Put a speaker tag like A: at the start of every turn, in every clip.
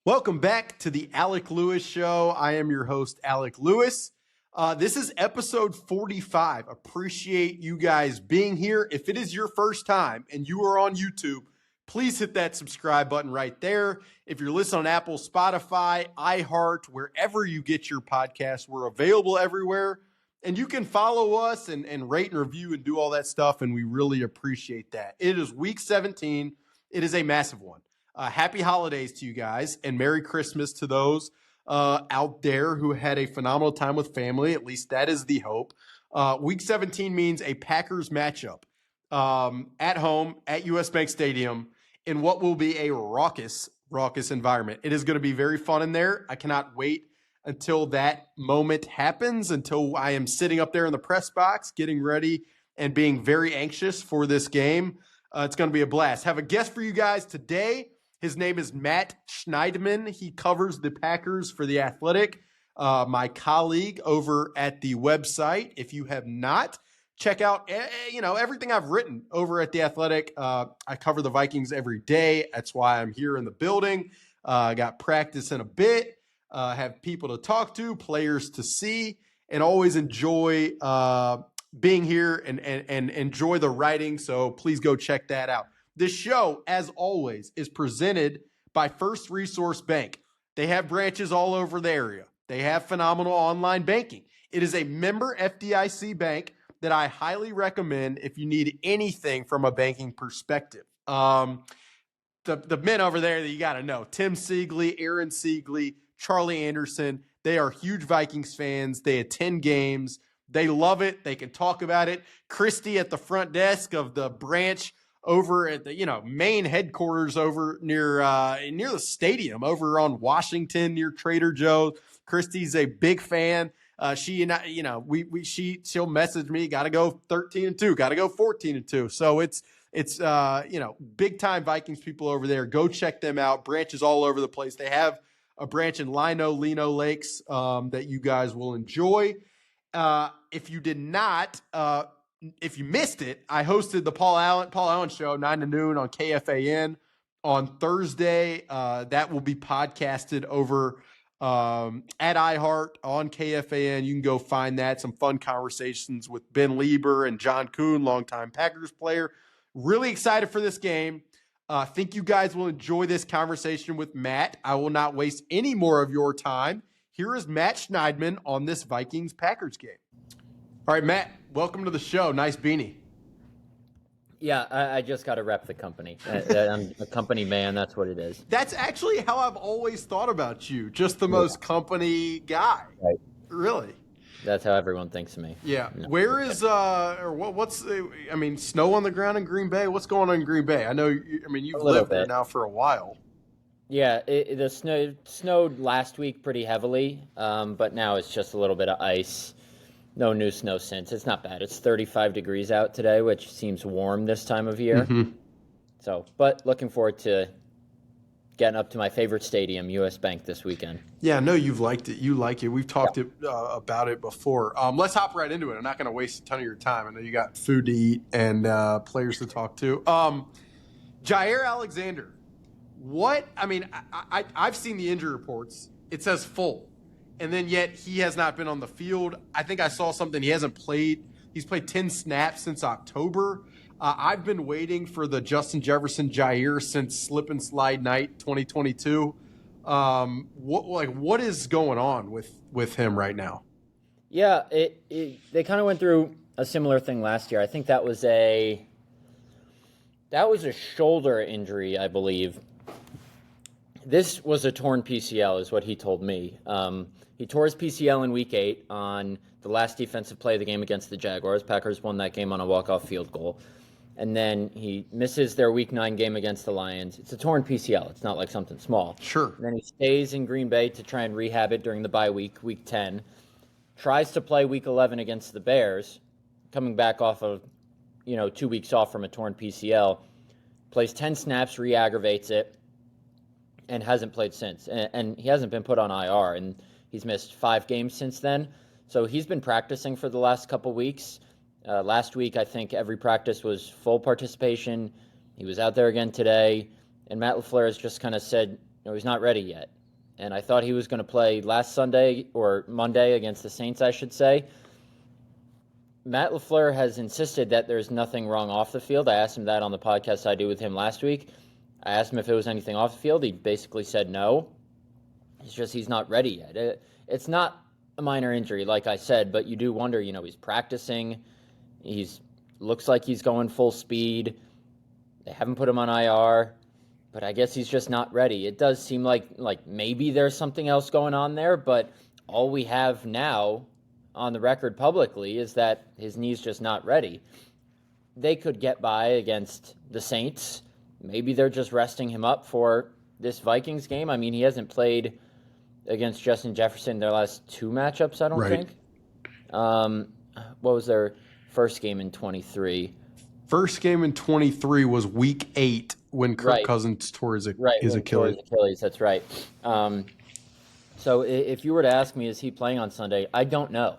A: Welcome back to the Alec Lewis Show. I am your host, Alec Lewis. This is episode 45. Appreciate you guys being here. If it is your first time and you are on YouTube, please hit that subscribe button right there. If you're listening on Apple, Spotify, iHeart, wherever you get your podcasts, we're available everywhere. And you can follow us and rate and review and do all that stuff, and we really appreciate that. It is week 17. It is a massive one. Happy holidays to you guys, and Merry Christmas to those out there who had a phenomenal time with family. At least that is the hope. Week 17 means a Packers matchup at home at US Bank Stadium in what will be a raucous environment. It is going to be very fun in there. I cannot wait until that moment happens, until I am sitting up there in the press box, getting ready and being very anxious for this game. It's going to be a blast. Have a guest for you guys today. His name is Matt Schneidman. He covers the Packers for The Athletic, my colleague over at the website. If you have not, check out everything I've written over at The Athletic. I cover the Vikings every day. That's why I'm here in the building. I got practice in a bit, have people to talk to, players to see, and always enjoy being here and enjoy the writing. So please go check that out. This show, as always, is presented by First Resource Bank. They have branches all over the area. They have phenomenal online banking. It is a member FDIC bank that I highly recommend if you need anything from a banking perspective. The men over there that you got to know, Tim Siegley, Aaron Siegley, Charlie Anderson, they are huge Vikings fans. They attend games. They love it. They can talk about it. Christy at the front desk of the branch over at the main headquarters over near the stadium over on Washington near Trader Joe's. Christy's a big fan. She and I, she'll message me, got to go 13-2, got to go 14-2. So it's big time Vikings people over there. Go check them out. Branches all over the place. They have a branch in Lino Lakes that you guys will enjoy. If you did not, if you missed it, I hosted the Paul Allen Show 9 to noon on KFAN on Thursday. That will be podcasted over at iHeart on KFAN. You can go find that. Some fun conversations with Ben Lieber and John Kuhn, longtime Packers player. Really excited for this game. I think you guys will enjoy this conversation with Matt. I will not waste any more of your time. Here is Matt Schneidman on this Vikings-Packers game. All right, Matt, welcome to the show. Nice beanie.
B: Yeah, I just got to rep the company. I'm a company man. That's what it is.
A: That's actually how I've always thought about you. Just the most company guy.
B: Right.
A: Really.
B: That's how everyone thinks of me.
A: Yeah. No. Where is snow on the ground in Green Bay? What's going on in Green Bay? I know. You've lived there now for a while.
B: Yeah, the snow snowed last week pretty heavily, but now it's just a little bit of ice. No new snow since. It's not bad. It's 35 degrees out today, which seems warm this time of year. Mm-hmm. So, but looking forward to getting up to my favorite stadium, US Bank, this weekend.
A: Yeah, I know you've liked it. You like it. We've talked about it before. Let's hop right into it. I'm not going to waste a ton of your time. I know you got food to eat and players to talk to. Jaire Alexander. I've seen the injury reports. It says full. And then yet he has not been on the field. I think I saw something. He hasn't played. He's played 10 snaps since October. I've been waiting for the Justin Jefferson Jaire since slip and slide night 2022. What is going on with him right now?
B: Yeah, they kind of went through a similar thing last year. I think that was a shoulder injury, I believe. This was a torn PCL, is what he told me. He tore his PCL in Week 8 on the last defensive play of the game against the Jaguars. Packers won that game on a walk-off field goal. And then he misses their Week 9 game against the Lions. It's a torn PCL. It's not like something small.
A: Sure.
B: And then he stays in Green Bay to try and rehab it during the bye week, Week 10. Tries to play Week 11 against the Bears, coming back off of, 2 weeks off from a torn PCL. Plays 10 snaps, re-aggravates it, and hasn't played since. And he hasn't been put on IR, and he's missed 5 games since then. So he's been practicing for the last couple weeks. Last week, I think every practice was full participation. He was out there again today. And Matt LaFleur has just kind of said, he's not ready yet. And I thought he was going to play last Sunday or Monday against the Saints, I should say. Matt LaFleur has insisted that there's nothing wrong off the field. I asked him that on the podcast I did with him last week. I asked him if it was anything off the field. He basically said no. It's just he's not ready yet. It's not a minor injury, like I said, but you do wonder, he's practicing. Looks like he's going full speed. They haven't put him on IR, but I guess he's just not ready. It does seem like maybe there's something else going on there, but all we have now on the record publicly is that his knee's just not ready. They could get by against the Saints. Maybe they're just resting him up for this Vikings game. I mean, he hasn't played against Justin Jefferson their last two matchups, I don't think. What was their first game in 23?
A: First game in 23 was week 8 when Kirk Cousins tore his Achilles.
B: That's right. So if you were to ask me, is he playing on Sunday? I don't know.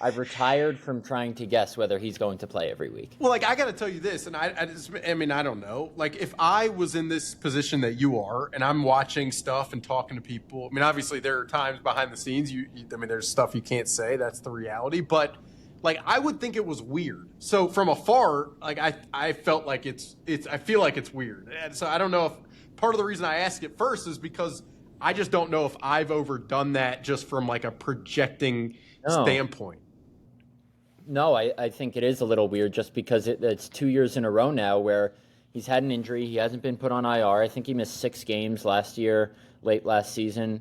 B: I've retired from trying to guess whether he's going to play every week.
A: Well, I got to tell you this, and I don't know. If I was in this position that you are, and I'm watching stuff and talking to people, obviously there are times behind the scenes, there's stuff you can't say. That's the reality. But I would think it was weird. So from afar, I felt like I feel like it's weird. And so I don't know if part of the reason I asked it first is because I just don't know if I've overdone that just from a projecting standpoint.
B: No, I think it is a little weird just because it's 2 years in a row now where he's had an injury. He hasn't been put on IR. I think he missed 6 games last year, late last season.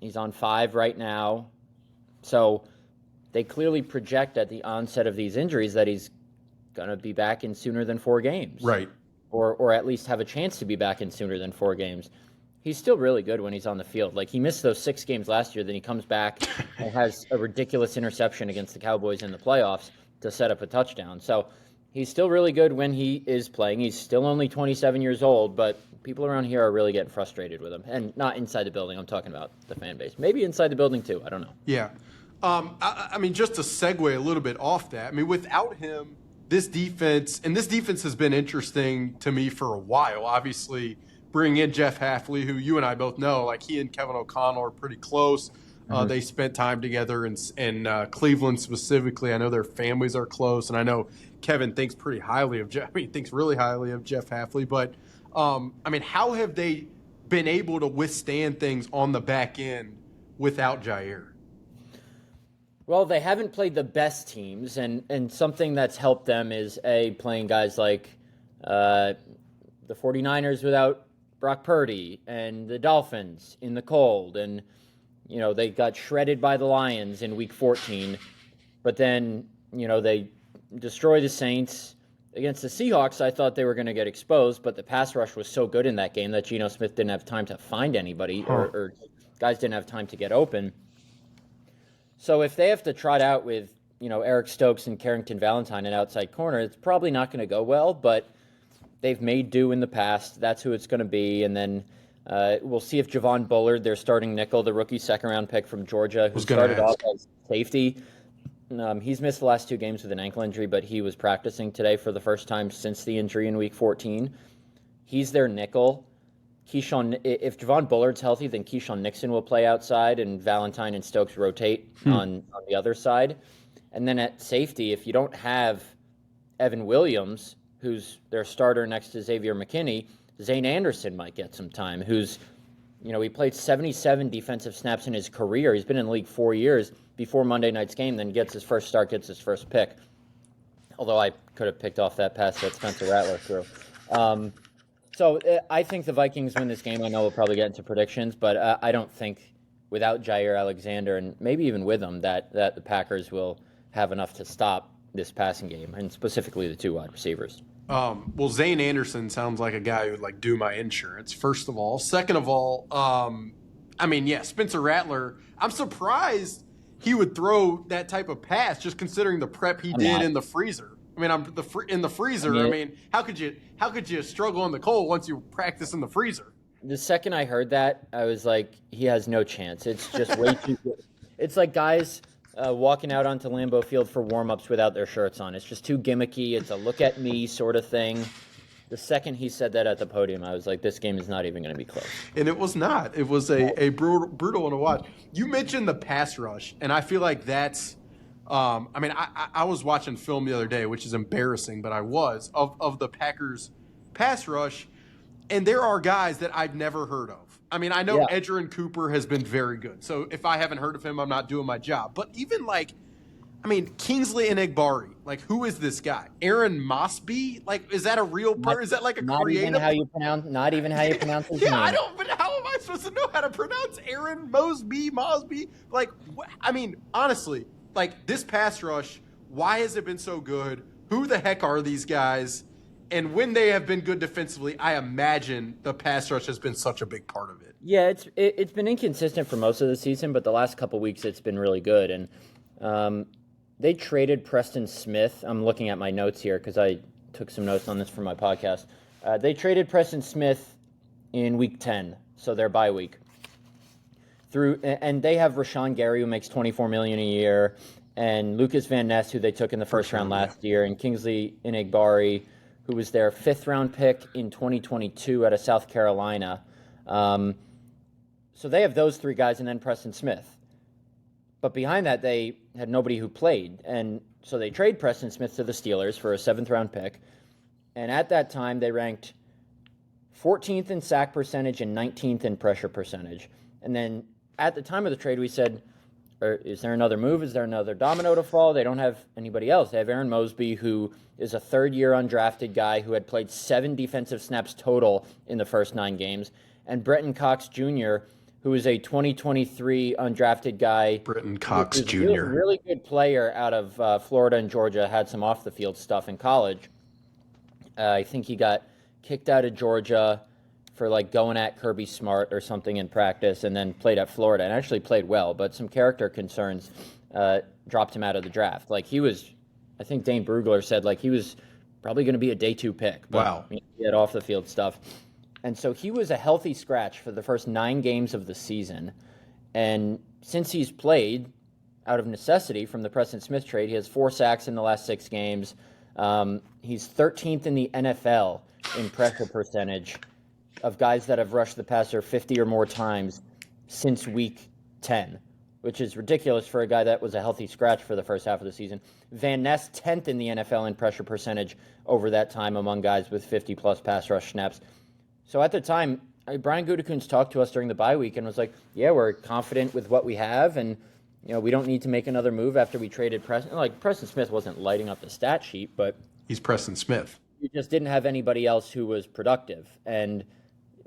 B: He's on 5 right now. So they clearly project at the onset of these injuries that he's going to be back in sooner than 4 games.
A: Right.
B: Or at least have a chance to be back in sooner than 4 games. He's still really good when he's on the field. He missed those 6 games last year, then he comes back and has a ridiculous interception against the Cowboys in the playoffs to set up a touchdown. So he's still really good when he is playing. He's still only 27 years old, but people around here are really getting frustrated with him. And not inside the building. I'm talking about the fan base. Maybe inside the building too. I don't know.
A: Yeah. Just to segue a little bit off that, without him, this defense has been interesting to me for a while. Obviously, bring in Jeff Hafley, who you and I both know, he and Kevin O'Connell are pretty close. They spent time together in Cleveland specifically. I know their families are close, and I know Kevin thinks pretty highly of Jeff. Thinks really highly of Jeff Hafley. But how have they been able to withstand things on the back end without Jaire?
B: Well, they haven't played the best teams, and something that's helped them is playing guys like the 49ers without Brock Purdy and the Dolphins in the cold, and they got shredded by the Lions in week 14, but then they destroy the Saints. Against the Seahawks, I thought they were going to get exposed, but the pass rush was so good in that game that Geno Smith didn't have time to find anybody, or guys didn't have time to get open. So if they have to trot out with Eric Stokes and Carrington Valentine at outside corner, it's probably not going to go well, but they've made do in the past. That's who it's going to be. And then we'll see if Javon Bullard, their starting nickel, the rookie second-round pick from Georgia, who started off as safety, he's missed the last 2 games with an ankle injury, but he was practicing today for the first time since the injury in week 14. He's their nickel. If Javon Bullard's healthy, then Keyshawn Nixon will play outside, and Valentine and Stokes rotate on the other side. And then at safety, if you don't have Evan Williams, who's their starter next to Xavier McKinney, Zane Anderson might get some time, who's, he played 77 defensive snaps in his career. He's been in the league 4 years before Monday night's game, then gets his first start, gets his first pick. Although I could have picked off that pass that Spencer Rattler threw. So I think the Vikings win this game. I know we'll probably get into predictions, but I don't think without Jaire Alexander, and maybe even with him, that the Packers will have enough to stop this passing game, and specifically the 2 wide receivers.
A: Well, Zane Anderson sounds like a guy who would do my insurance, first of all. Second of all, Spencer Rattler, I'm surprised he would throw that type of pass just considering the prep he did in the freezer. In the freezer. How could you struggle in the cold once you practice in the freezer?
B: The second I heard that, I was like, he has no chance. It's just way too good. It's like guys walking out onto Lambeau Field for warm-ups without their shirts on. It's just too gimmicky. It's a look at me sort of thing. The second he said that at the podium, I was like, this game is not even going to be close.
A: And it was not. It was a brutal one to watch. You mentioned the pass rush, and I feel like that's I was watching film the other day, which is embarrassing, but I was, of the Packers pass rush, and there are guys that I've never heard of. I mean, I know Edgerrin Cooper has been very good, so if I haven't heard of him, I'm not doing my job. But even Kingsley Enagbari, who is this guy? Aaron Mosby? Is that a real person? Is that like a
B: not
A: creative?
B: Not even how you pronounce his name.
A: I don't, but how am I supposed to know how to pronounce Aaron Mosby? Honestly, this pass rush, why has it been so good? Who the heck are these guys? And when they have been good defensively, I imagine the pass rush has been such a big part of it.
B: Yeah, it's been inconsistent for most of the season, but the last couple weeks it's been really good. And they traded Preston Smith. I'm looking at my notes here because I took some notes on this for my podcast. They traded Preston Smith in week 10, so their bye week. And they have Rashawn Gary, who makes $24 million a year, and Lucas Van Ness, who they took in the first round last year, and Kingsley Enagbari, who was their 5th round pick in 2022 out of South Carolina. So they have those 3 guys, and then Preston Smith. But behind that, they had nobody who played. And so they trade Preston Smith to the Steelers for a 7th round pick. And at that time, they ranked 14th in sack percentage and 19th in pressure percentage. And then at the time of the trade, we said, is there another move? Is there another domino to fall? They don't have anybody else. They have Aaron Mosby, who is a 3rd-year undrafted guy who had played 7 defensive snaps total in the first 9 games. And Brenton Cox Jr., who is a 2023 undrafted guy.
A: Brenton Cox Jr.
B: Really good player out of Florida and Georgia, had some off-the-field stuff in college. I think he got kicked out of Georgia for going at Kirby Smart or something in practice, and then played at Florida and actually played well, but some character concerns dropped him out of the draft. I think Dane Brugler said he was probably going to be a day 2 pick. But
A: wow.
B: He had off-the-field stuff. And so he was a healthy scratch for the first 9 games of the season. And since he's played, out of necessity from the Preston Smith trade, he has 4 sacks in the last 6 games. He's 13th in the NFL in pressure percentage of guys that have rushed the passer 50 or more times since week 10, which is ridiculous for a guy that was a healthy scratch for the first half of the season. Van Ness, 10th in the NFL in pressure percentage over that time among guys with 50-plus pass rush snaps. So at the time, Brian Gutekunst talked to us during the bye week and was like, yeah, we're confident with what we have, and we don't need to make another move after we traded Preston. Preston Smith wasn't lighting up the stat sheet, but
A: he's Preston Smith.
B: You just didn't have anybody else who was productive. And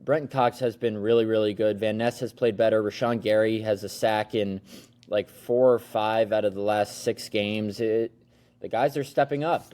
B: Brenton Cox has been really, really good. Van Ness has played better. Rashawn Gary has a sack in 4 or 5 out of the last 6 games. The guys are stepping up.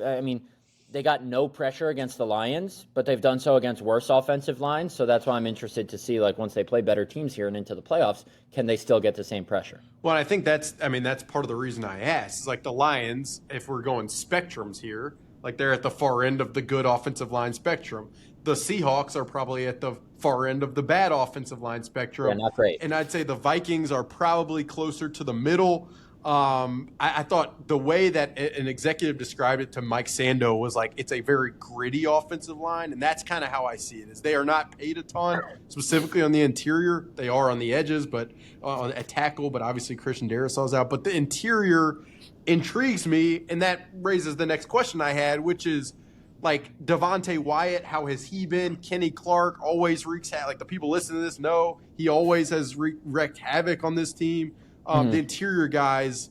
B: They got no pressure against the Lions, but they've done so against worse offensive lines. So that's why I'm interested to see, once they play better teams here and into the playoffs, can they still get the same pressure?
A: Well, I think that's part of the reason I asked. It's the Lions, if we're going spectrums here, they're at the far end of the good offensive line spectrum. The Seahawks are probably at the far end of the bad offensive line spectrum.
B: Yeah, not great.
A: And I'd say the Vikings are probably closer to the middle. I thought the way that an executive described it to Mike Sando was it's a very gritty offensive line, and that's kind of how I see it. Is they are not paid a ton, specifically on the interior. They are on the edges, but on a tackle. But obviously Christian Darrisaw's out. But the interior intrigues me, and that raises the next question I had, which is Devontae Wyatt. How has he been? Kenny Clark always wreaks havoc. The people listening to this know he always has wreaked havoc on this team. The interior guys,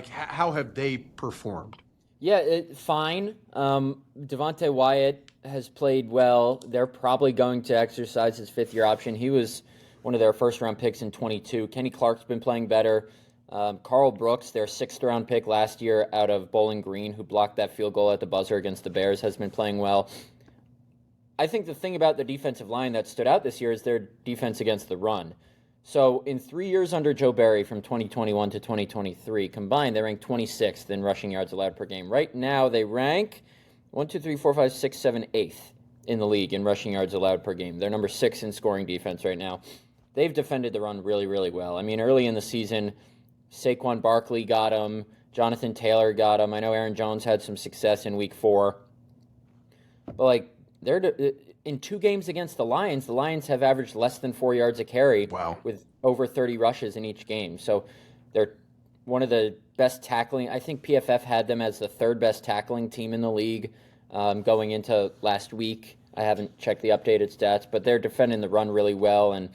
A: how have they performed?
B: Yeah, fine. Devontae Wyatt has played well. They're probably going to exercise his 5th-year option. He was one of their first-round picks in 22. Kenny Clark's been playing better. Carl Brooks, their 6th-round pick last year out of Bowling Green, who blocked that field goal at the buzzer against the Bears, has been playing well. I think the thing about the defensive line that stood out this year is their defense against the run. So in 3 years under Joe Barry from 2021 to 2023, combined, they ranked 26th in rushing yards allowed per game. Right now, they rank 8th in the league in rushing yards allowed per game. They're number 6 in scoring defense right now. They've defended the run really, really well. Early in the season, Saquon Barkley got him. Jonathan Taylor got him. I know Aaron Jones had some success in week 4. But, In 2 games against the Lions have averaged less than 4 yards a carry
A: Wow.
B: with over 30 rushes in each game. So they're one of the best tackling. I think PFF had them as the 3rd best tackling team in the league going into last week. I haven't checked the updated stats, but they're defending the run really well.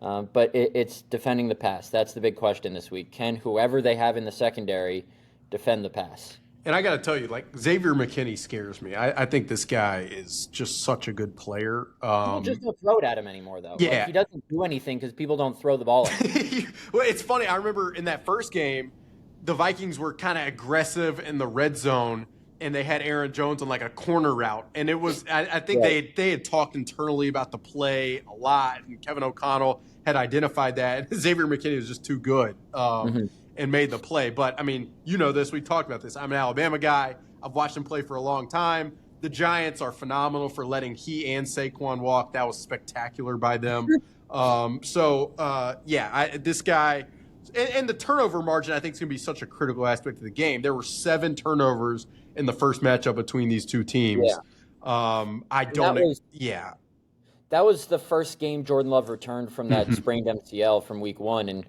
B: But it's defending the pass. That's the big question this week. Can whoever they have in the secondary defend the pass?
A: And I got to tell you, like, Xavier McKinney scares me. I think this guy is just such a good player.
B: People just don't throw it at him anymore, though.
A: Yeah.
B: Like, he doesn't do anything because people don't throw the ball at him.
A: Well, it's funny. I remember in that first game, the Vikings were kind of aggressive in the red zone, and they had Aaron Jones on like a corner route. And it was, I think they had talked internally about the play a lot, and Kevin O'Connell had identified that. And Xavier McKinney was just too good. And made the play. But, I mean, you know this. We talked about this. I'm an Alabama guy. I've watched him play for a long time. The Giants are phenomenal for letting he and Saquon walk. That was spectacular by them. This guy and the turnover margin I think is going to be such a critical aspect of the game. There were 7 turnovers in the first matchup between these two teams.
B: Yeah. That was the first game Jordan Love returned from that sprained MCL from week 1, and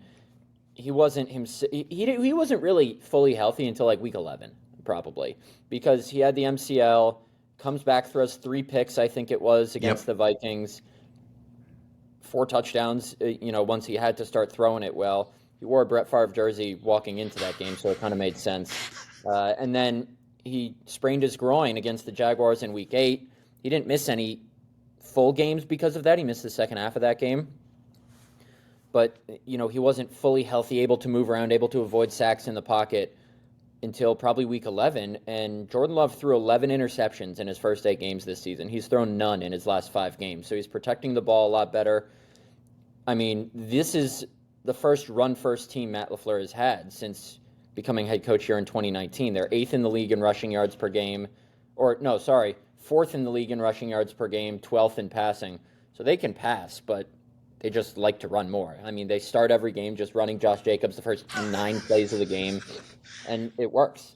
B: he wasn't he wasn't really fully healthy until like week 11, probably, because he had the MCL, comes back, throws 3 picks, I think it was, against the Vikings, 4 touchdowns, once he had to start throwing it well. He wore a Brett Favre jersey walking into that game, so it kind of made sense. And then he sprained his groin against the Jaguars in week 8. He didn't miss any full games because of that. He missed the second half of that game. But, he wasn't fully healthy, able to move around, able to avoid sacks in the pocket until probably week 11. And Jordan Love threw 11 interceptions in his first 8 games this season. He's thrown none in his last 5 games. So he's protecting the ball a lot better. I mean, this is the first run-first team Matt LaFleur has had since becoming head coach here in 2019. They're 8th in the league in rushing yards per game. 4th in the league in rushing yards per game, 12th in passing. So they can pass, but they just like to run more. I mean, they start every game just running Josh Jacobs the first 9 plays of the game, and it works.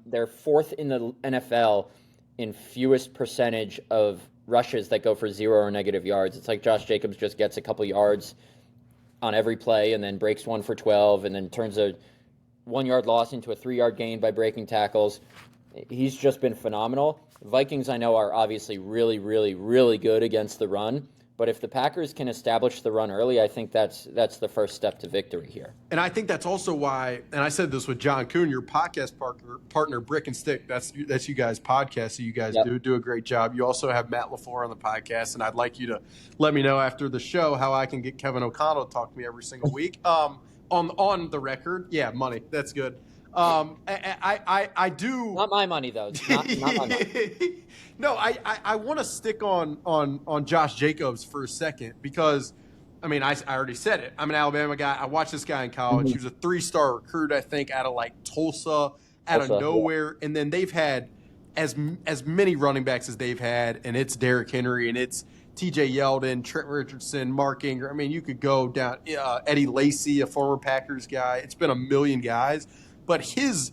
B: They're 4th in the NFL in fewest percentage of rushes that go for 0 or negative yards. It's like Josh Jacobs just gets a couple yards on every play and then breaks 1 for 12 and then turns a 1-yard loss into a 3-yard gain by breaking tackles. He's just been phenomenal. Vikings, I know, are obviously really, really, really good against the run. But if the Packers can establish the run early, I think that's the first step to victory here.
A: And I think that's also why, and I said this with John Kuhn, your podcast partner, Brick and Stick. That's you guys' podcast, so you guys do a great job. You also have Matt LaFleur on the podcast, and I'd like you to let me know after the show how I can get Kevin O'Connell to talk to me every single week. On the record, money. That's good. I do.
B: Not my money though. It's not my money.
A: No, I want to stick on Josh Jacobs for a second because, I mean, I already said it. I'm an Alabama guy. I watched this guy in college. He was a 3-star recruit, I think, out of like Tulsa, out of nowhere. And then they've had as many running backs as they've had, and it's Derrick Henry, and it's T.J. Yeldon, Trent Richardson, Mark Ingram. I mean, you could go down Eddie Lacy, a former Packers guy. It's been a million guys. But his,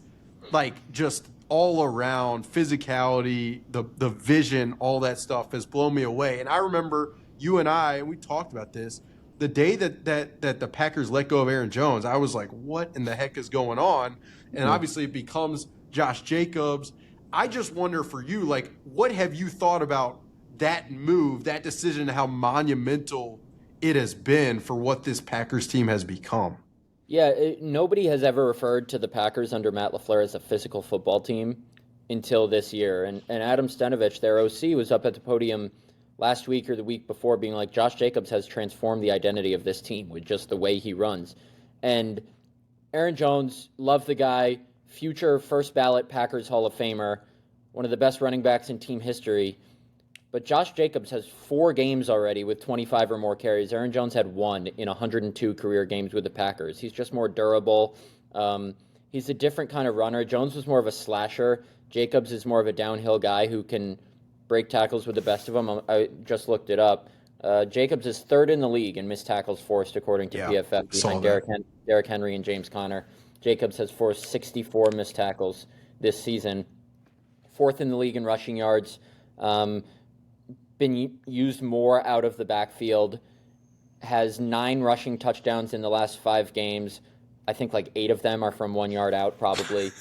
A: just all-around physicality, the vision, all that stuff has blown me away. And I remember you and we talked about this, the day that the Packers let go of Aaron Jones, I was like, what in the heck is going on? And obviously it becomes Josh Jacobs. I just wonder for you, what have you thought about that move, that decision, how monumental it has been for what this Packers team has become?
B: Yeah, nobody has ever referred to the Packers under Matt LaFleur as a physical football team until this year. And Adam Stenavich, their OC, was up at the podium last week or the week before being like, Josh Jacobs has transformed the identity of this team with just the way he runs. And Aaron Jones, love the guy, future first ballot Packers Hall of Famer, one of the best running backs in team history. But Josh Jacobs has 4 games already with 25 or more carries. Aaron Jones had 1 in 102 career games with the Packers. He's just more durable. He's a different kind of runner. Jones was more of a slasher. Jacobs is more of a downhill guy who can break tackles with the best of them. I just looked it up. Jacobs is 3rd in the league in missed tackles forced, according to PFF, behind Derrick Henry and James Conner. Jacobs has forced 64 missed tackles this season. 4th in the league in rushing yards. been used more out of the backfield, has 9 rushing touchdowns in the last 5 games. I think like 8 of them are from 1 yard out, probably.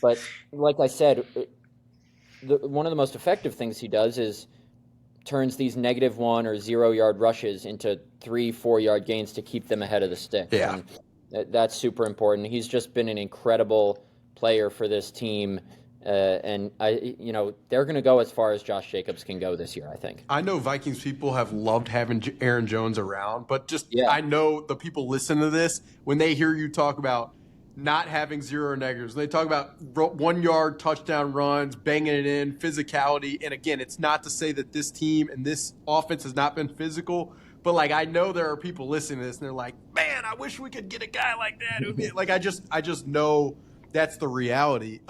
B: But like I said, one of the most effective things he does is turns these -1 or 0 yard rushes into 3-4 yard gains to keep them ahead of the sticks.
A: Yeah.
B: And that's super important. He's just been an incredible player for this team. And they're going to go as far as Josh Jacobs can go this year, I think.
A: I know Vikings people have loved having Aaron Jones around, but I know the people listen to this, when they hear you talk about not having 0 negatives, they talk about 1 yard touchdown runs, banging it in, physicality. And again, it's not to say that this team and this offense has not been physical, but like, I know there are people listening to this and they're like, man, I wish we could get a guy like that. It would be, like, I just know that's the reality.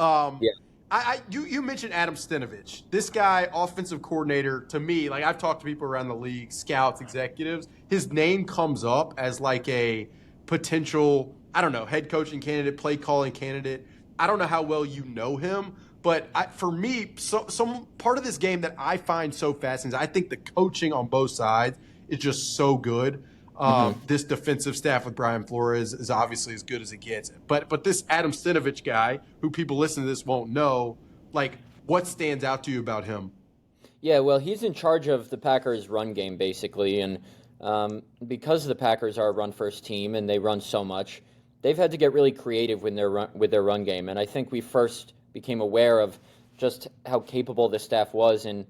A: You mentioned Adam Stenavich. This guy, offensive coordinator, to me, like, I've talked to people around the league, scouts, executives, his name comes up as like a potential, I don't know, head coaching candidate, play calling candidate. I don't know how well you know him, but for me, some part of this game that I find so fascinating is I think the coaching on both sides is just so good. This defensive staff with Brian Flores is obviously as good as it gets. But this Adam Stenavich guy, who people listening to this won't know, like, what stands out to you about him?
B: Yeah, well, he's in charge of the Packers' run game, basically. And because the Packers are a run-first team and they run so much, they've had to get really creative with their run game. And I think we first became aware of just how capable the staff was in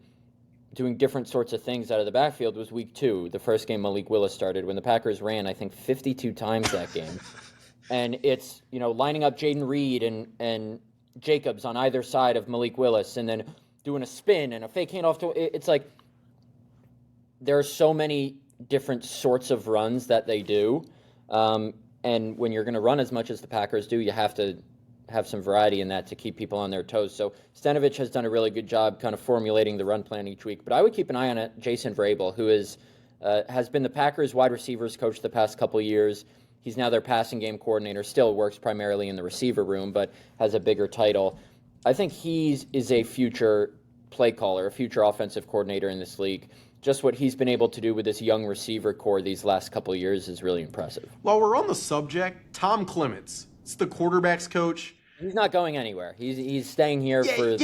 B: doing different sorts of things out of the backfield was week 2, the first game Malik Willis started, when the Packers ran, I think, 52 times that game. And it's, lining up Jaden Reed and Jacobs on either side of Malik Willis and then doing a spin and a fake handoff. It's like there are so many different sorts of runs that they do. And when you're going to run as much as the Packers do, you have to have some variety in that to keep people on their toes. So Stenavich has done a really good job kind of formulating the run plan each week. But I would keep an eye on Jason Vrabel, who has been the Packers wide receivers coach the past couple years. He's now their passing game coordinator, still works primarily in the receiver room, but has a bigger title. I think he is a future play caller, a future offensive coordinator in this league. Just what he's been able to do with this young receiver core these last couple of years is really impressive.
A: While we're on the subject, Tom Clements, it's the quarterback's coach.
B: He's not going anywhere. He's staying here for.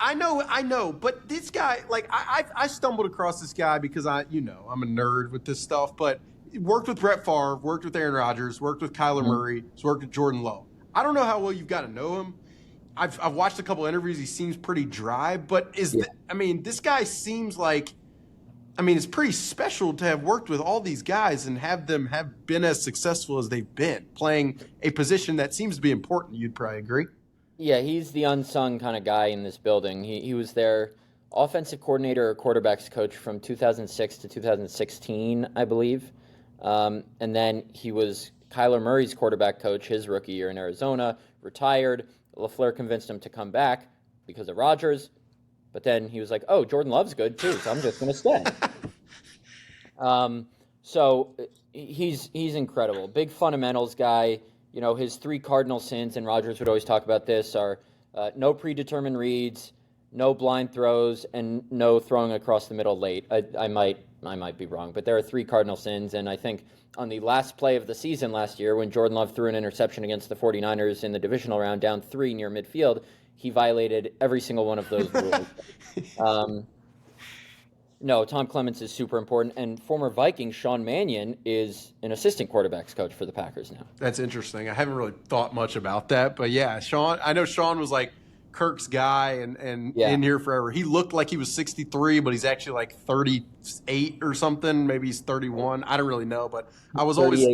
A: I know. But this guy, like, I stumbled across this guy because I'm a nerd with this stuff. But he worked with Brett Favre, worked with Aaron Rodgers, worked with Kyler Murray, he's worked with Jordan Love. I don't know how well you've got to know him. I've watched a couple interviews. He seems pretty dry, but this guy seems like. It's pretty special to have worked with all these guys and have them have been as successful as they've been, playing a position that seems to be important. You'd probably agree.
B: Yeah, he's the unsung kind of guy in this building. He was their offensive coordinator or quarterbacks coach from 2006 to 2016, I believe. And then he was Kyler Murray's quarterback coach his rookie year in Arizona, retired. LaFleur convinced him to come back because of Rodgers. But then he was like, oh, Jordan Love's good too, so I'm just going to stay. So he's incredible. Big fundamentals guy. His 3 cardinal sins, and Rodgers would always talk about this, are no predetermined reads, no blind throws, and no throwing across the middle late. I might be wrong, but there are 3 cardinal sins, and I think on the last play of the season last year, when Jordan Love threw an interception against the 49ers in the divisional round down 3 near midfield, he violated every single one of those rules. No, Tom Clements is super important. And former Viking Sean Mannion is an assistant quarterbacks coach for the Packers now.
A: That's interesting. I haven't really thought much about that. But, yeah, I know Sean was like Kirk's guy and in here forever. He looked like he was 63, but he's actually like 38 or something. Maybe he's 31. I don't really know. But I was always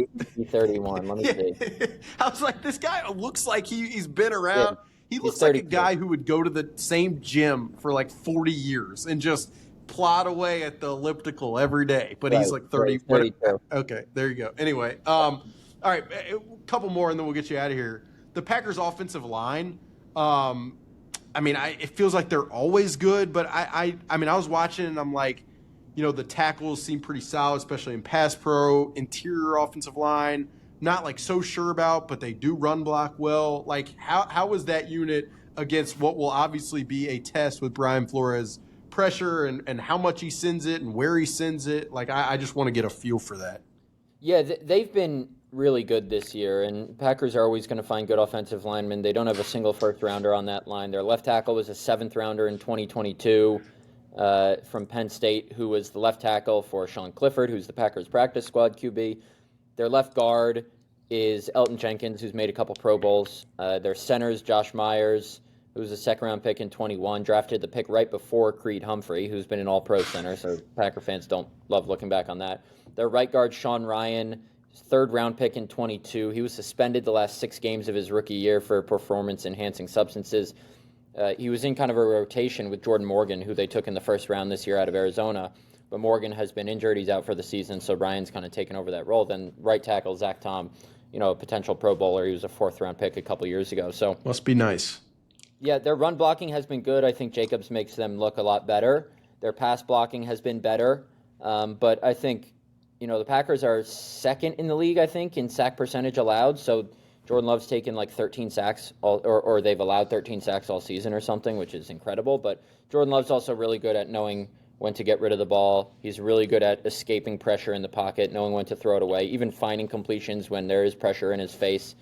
B: 31. Let me see.
A: I was like, this guy looks like he's been around. Yeah. He looks like a guy who would go to the same gym for like 40 years and just plod away at the elliptical every day. But he's like 30.
B: 32.
A: Okay, there you go. Anyway, all right, a couple more and then we'll get you out of here. The Packers' offensive line, it feels like they're always good, but I was watching and I'm like, the tackles seem pretty solid, especially in pass pro, interior offensive line. Not like so sure about, but they do run block well. Like how was that unit against what will obviously be a test with Brian Flores pressure and how much he sends it and where he sends it? Like, I just want to get a feel for that.
B: Yeah, they've been really good this year, and Packers are always going to find good offensive linemen. They don't have a single first-rounder on that line. Their left tackle was a seventh-rounder in 2022 from Penn State, who was the left tackle for Sean Clifford, who's the Packers practice squad QB. Their left guard is Elton Jenkins, who's made a couple Pro Bowls. Their center's Josh Myers, who was a second-round pick in 21, drafted the pick right before Creed Humphrey, who's been an all-pro center, so Packer fans don't love looking back on that. Their right guard, Sean Ryan, third-round pick in 22. He was suspended the last 6 games of his rookie year for performance-enhancing substances. He was in kind of a rotation with Jordan Morgan, who they took in the first round this year out of Arizona. But Morgan has been injured. He's out for the season, so Ryan's kind of taken over that role. Then right tackle, Zach Tom, a potential Pro Bowler. He was a fourth-round pick a couple years ago. So
A: must be nice.
B: Yeah, their run blocking has been good. I think Jacobs makes them look a lot better. Their pass blocking has been better. But I think, the Packers are second in the league, I think, in sack percentage allowed. So Jordan Love's taken like 13 sacks, or they've allowed 13 sacks all season or something, which is incredible. But Jordan Love's also really good at knowing when to get rid of the ball. He's really good at escaping pressure in the pocket, knowing when to throw it away, even finding completions when there is pressure in his face.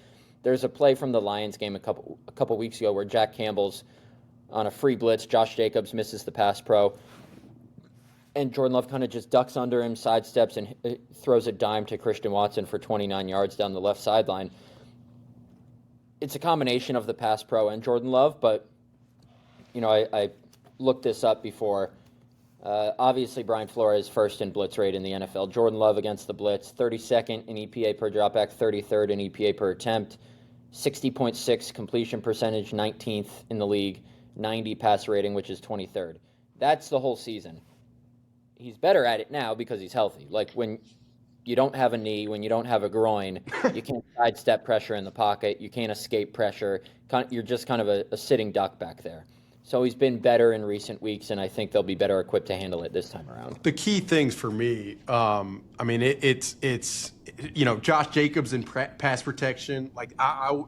B: There's a play from the Lions game a couple weeks ago where Jack Campbell's on a free blitz. Josh Jacobs misses the pass pro. And Jordan Love kind of just ducks under him, sidesteps, and throws a dime to Christian Watson for 29 yards down the left sideline. It's a combination of the pass pro and Jordan Love, but, I looked this up before. Obviously, Brian Flores first in blitz rate in the NFL. Jordan Love against the blitz, 32nd in EPA per dropback, 33rd in EPA per attempt, 60.6 completion percentage, 19th in the league, 90 pass rating, which is 23rd. That's the whole season. He's better at it now because he's healthy. Like when you don't have a knee, when you don't have a groin, you can't sidestep pressure in the pocket, you can't escape pressure. You're just kind of a sitting duck back there. So he's been better in recent weeks, and I think they'll be better equipped to handle it this time around.
A: The key things for me, it's Josh Jacobs in pass protection. Like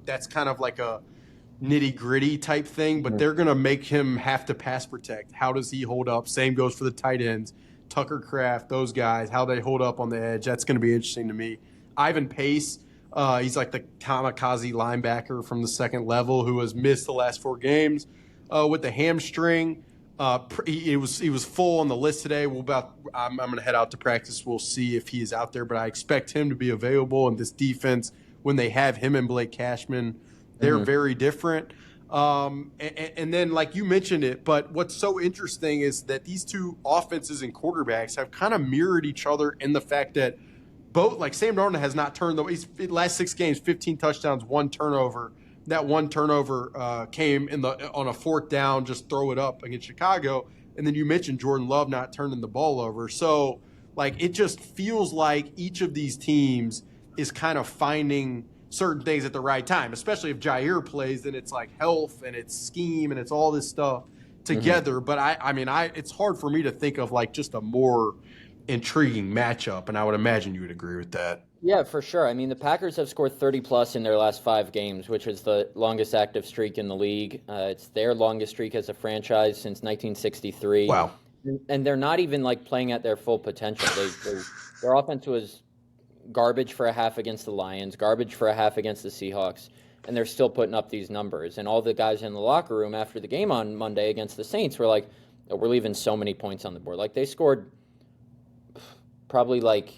A: that's kind of like a nitty gritty type thing, but they're going to make him have to pass protect. How does he hold up? Same goes for the tight ends, Tucker Kraft, those guys, how they hold up on the edge. That's going to be interesting to me. Ivan Pace, he's like the kamikaze linebacker from the second level who has missed the last 4 games. With the hamstring, he was full on the list today. I'm going to head out to practice. We'll see if he is out there, but I expect him to be available. And this defense, when they have him and Blake Cashman, they're very different. And then, like you mentioned it, but what's so interesting is that these two offenses and quarterbacks have kind of mirrored each other in the fact that both, like Sam Darnold has not turned he's last 6 games, 15 touchdowns, 1 turnover. That 1 turnover came on a 4th down, just throw it up against Chicago. And then you mentioned Jordan Love not turning the ball over. So, like, it just feels like each of these teams is kind of finding certain things at the right time, especially if Jaire plays, then it's like health and it's scheme and it's all this stuff together. But, it's hard for me to think of, like, just a more intriguing matchup, and I would imagine you would agree with that.
B: Yeah, for sure. I mean, the Packers have scored 30-plus in their last 5 games, which is the longest active streak in the league. It's their longest streak as a franchise since 1963.
A: Wow.
B: And they're not even, like, playing at their full potential. Their offense was garbage for a half against the Lions, garbage for a half against the Seahawks, and they're still putting up these numbers. And all the guys in the locker room after the game on Monday against the Saints were like, oh, we're leaving so many points on the board. Like, they scored probably, like,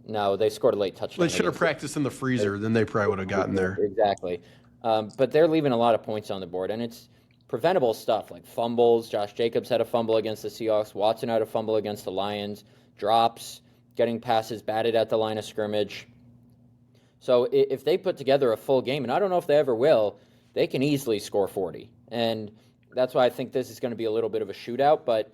B: no, they scored a late touchdown.
A: They should have practiced in the freezer. Then they probably would have gotten there.
B: Exactly. But they're leaving a lot of points on the board, and it's preventable stuff like fumbles. Josh Jacobs had a fumble against the Seahawks. Watson had a fumble against the Lions. Drops, getting passes batted at the line of scrimmage. So if they put together a full game, and I don't know if they ever will, they can easily score 40. And that's why I think this is going to be a little bit of a shootout, but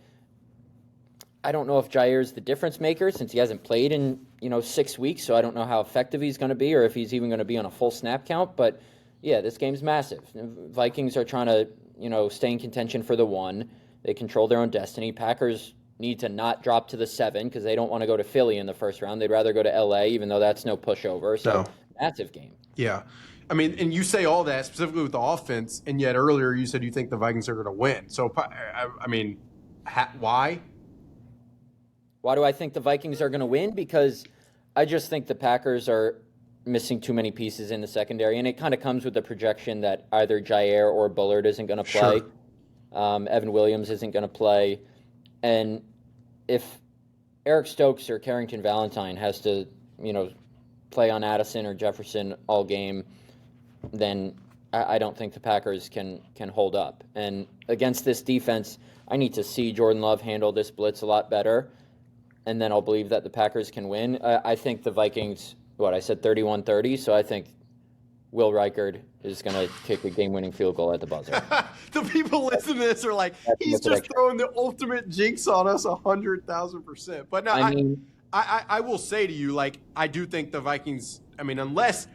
B: I don't know if Jaire's the difference maker since he hasn't played in 6 weeks, so I don't know how effective he's going to be or if he's even going to be on a full snap count. But, yeah, this game's massive. Vikings are trying to, stay in contention for the 1. They control their own destiny. Packers need to not drop to the 7 because they don't want to go to Philly in the first round. They'd rather go to L.A., even though that's no pushover. So, massive game.
A: Yeah. I mean, and you say all that specifically with the offense, and yet earlier you said you think the Vikings are going to win. So, I mean, Why?
B: Why do I think the Vikings are going to win? Because I just think the Packers are missing too many pieces in the secondary, and it kind of comes with the projection that either Jaire or Bullard isn't going to play.
A: Sure.
B: Evan Williams isn't going to play. And if Eric Stokes or Carrington Valentine has to, play on Addison or Jefferson all game, then I don't think the Packers can hold up. And against this defense, I need to see Jordan Love handle this blitz a lot better, and then I'll believe that the Packers can win. I think the Vikings, I said 31-30, so I think Will Reichard is going to kick a game-winning field goal at the buzzer.
A: The people listening to this are like, he's just throwing the ultimate jinx on us 100,000%. But no, I will say to you, like, I do think the Vikings, unless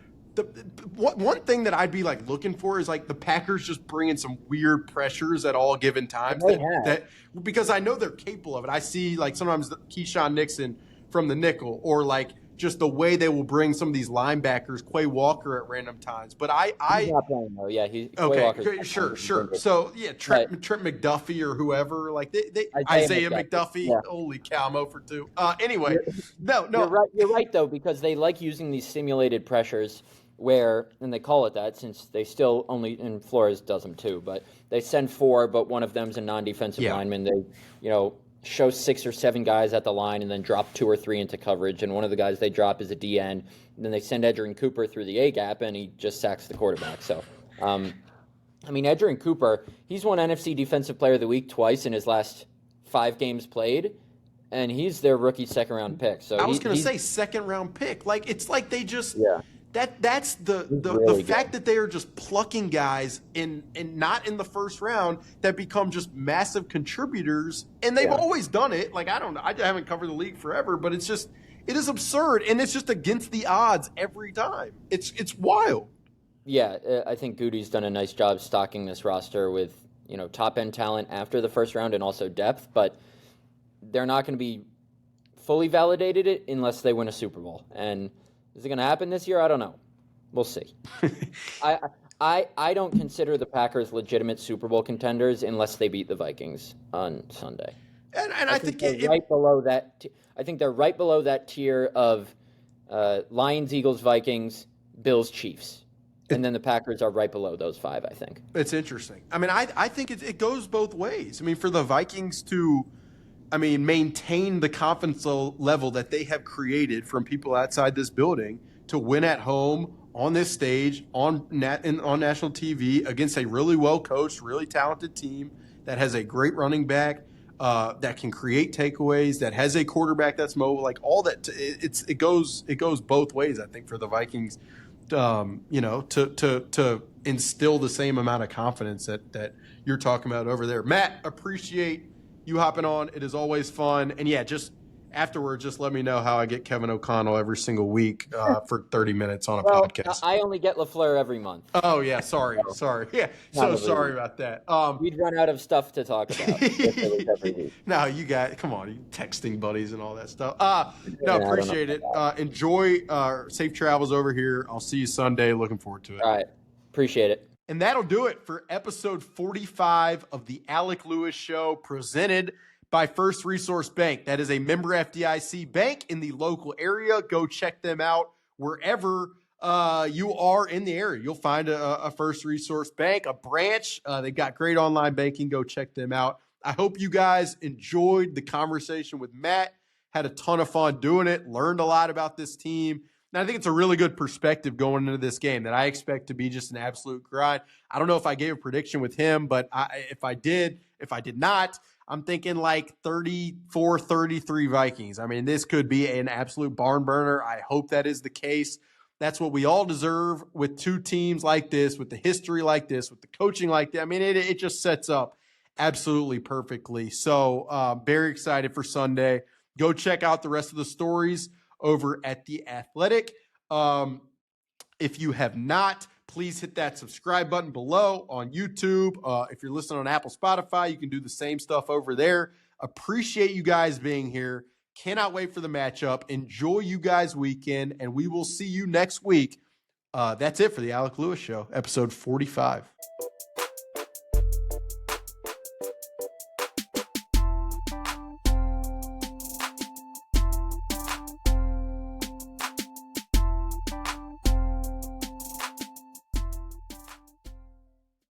A: one thing that I'd be like looking for is like the Packers just bringing some weird pressures at all given times that because I know they're capable of it. I see like sometimes Keyshawn Nixon from the nickel, or like just the way they will bring some of these linebackers, Quay Walker at random times. But
B: he's not playing though. Yeah,
A: okay, sure. So yeah, Trent McDuffie or whoever, like they Isaiah McDuffie. Yeah. Holy cow, I'm 0 for 2. Anyway, no,
B: you're right though, because they like using these simulated pressures and they call it that since they still only, and Flores does them too, but they send 4, but one of them's a non-defensive lineman. They, show 6 or 7 guys at the line and then drop 2 or 3 into coverage, and one of the guys they drop is a DN, and then they send Edgerrin Cooper through the A-gap, and he just sacks the quarterback. So, Edgerrin Cooper, he's won NFC Defensive Player of the Week twice in his last 5 games played, and he's their rookie second-round pick. So
A: I was going to say second-round pick. Like, it's like they just that's the
B: really
A: fact that they are just plucking guys in not in the first round that become just massive contributors, and they've always done it. Like, I haven't covered the league forever, but it is absurd, and it's just against the odds every time. It's wild.
B: Yeah, I think Goody's done a nice job stocking this roster with top end talent after the first round and also depth, but they're not going to be fully validated it unless they win a Super Bowl. And is it going to happen this year? I don't know. We'll see. I don't consider the Packers legitimate Super Bowl contenders unless they beat the Vikings on Sunday.
A: And I think
B: they're right below that. I think they're right below that tier of Lions, Eagles, Vikings, Bills, Chiefs, and then the Packers are right below those 5. I think
A: it's interesting. I think it goes both ways. For the Vikings to maintain the confidence level that they have created from people outside this building to win at home on this stage on national TV against a really well-coached, really talented team that has a great running back that can create takeaways, that has a quarterback that's mobile, like all that. It goes both ways. I think for the Vikings, to instill the same amount of confidence that you're talking about over there. Matt, appreciate you hopping on. It is always fun. And yeah, just afterwards, just let me know how I get Kevin O'Connell every single week for 30 minutes on a podcast.
B: I only get LaFleur every month.
A: Oh, yeah. Sorry. Yeah. So sorry about that.
B: We'd run out of stuff to talk about every week.
A: No, you come on, you texting buddies and all that stuff. Appreciate it. Enjoy safe travels over here. I'll see you Sunday. Looking forward to it.
B: All right. Appreciate it.
A: And that'll do it for episode 45 of the Alec Lewis Show, presented by First Resource Bank. That is a member FDIC bank in the local area. Go check them out wherever you are in the area. You'll find a First Resource Bank, a branch. They've got great online banking. Go check them out. I hope you guys enjoyed the conversation with Matt. Had a ton of fun doing it. Learned a lot about this team. And I think it's a really good perspective going into this game that I expect to be just an absolute grind. I don't know if I gave a prediction with him, but if I did not, I'm thinking like 34-33 Vikings. This could be an absolute barn burner. I hope that is the case. That's what we all deserve with 2 teams like this, with the history like this, with the coaching like that. It just sets up absolutely perfectly. So very excited for Sunday. Go check out the rest of the stories over at The Athletic. If you have not, please hit that subscribe button below on YouTube. If you're listening on Apple, Spotify, you can do the same stuff over there. Appreciate you guys being here. Cannot wait for the matchup. Enjoy you guys' weekend, and we will see you next week. That's it for the Alec Lewis Show, episode 45.